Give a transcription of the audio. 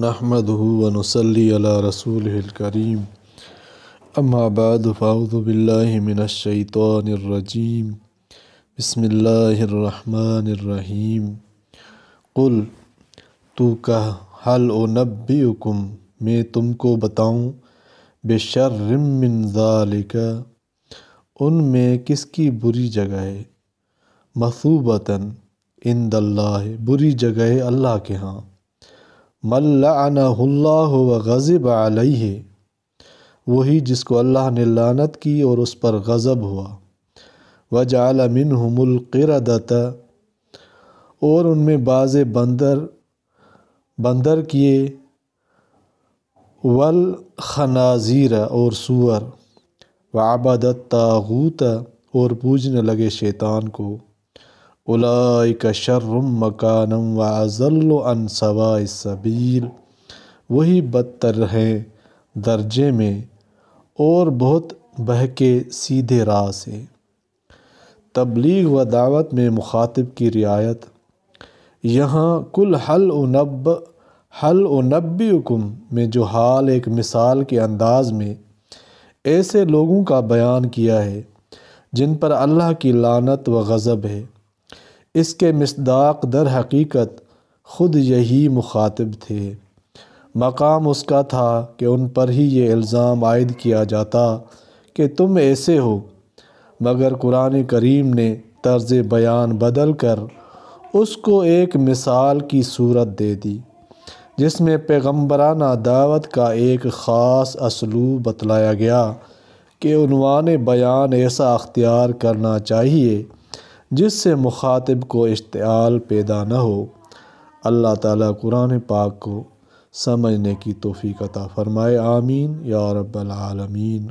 نحمده ونصلي على رسوله الكريم اما بعد فاعوذ باللہ من الشیطان الرجیم بسم اللہ الرحمن الرحیم قل تو کہہ هل انبئکم میں تم کو بتاؤں بشر من ذالک ان میں کس کی بری جگہ ہے، مثوبتاً عند اللہ بری جگہ ہے اللہ کے ہاں، من لعنہ اللہ وغضب علیہ وہی جس کو اللہ نے لعنت کی اور اس پر غضب ہوا، وجعل منہم القردۃ اور ان میں بعض بندر کیے، والخنازیر اور سور، وعبد الطاغوت اور پوجنے لگے شیطان کو، اولئک شر مکانا واضل عن سواء السبیل وہی بدتر ہیں درجے میں اور بہت بہکے سیدھے راہ سے۔ تبلیغ و دعوت میں مخاطب کی رعایت۔ یہاں کل حل انبئکم میں جو حال ایک مثال کے انداز میں ایسے لوگوں کا بیان کیا ہے جن پر اللہ کی لعنت و غضب ہے، اس کے مصداق در حقیقت خود یہی مخاطب تھے۔ مقام اس کا تھا کہ ان پر ہی یہ الزام عائد کیا جاتا کہ تم ایسے ہو، مگر قرآن کریم نے طرز بیان بدل کر اس کو ایک مثال کی صورت دے دی جس میں پیغمبرانہ دعوت کا ایک خاص اسلوب بتلایا گیا کہ عنوان بیان ایسا اختیار کرنا چاہیے جس سے مخاطب کو اشتعال پیدا نہ ہو۔ اللہ تعالیٰ قرآن پاک کو سمجھنے کی توفیق عطا فرمائے، آمین یا رب العالمین۔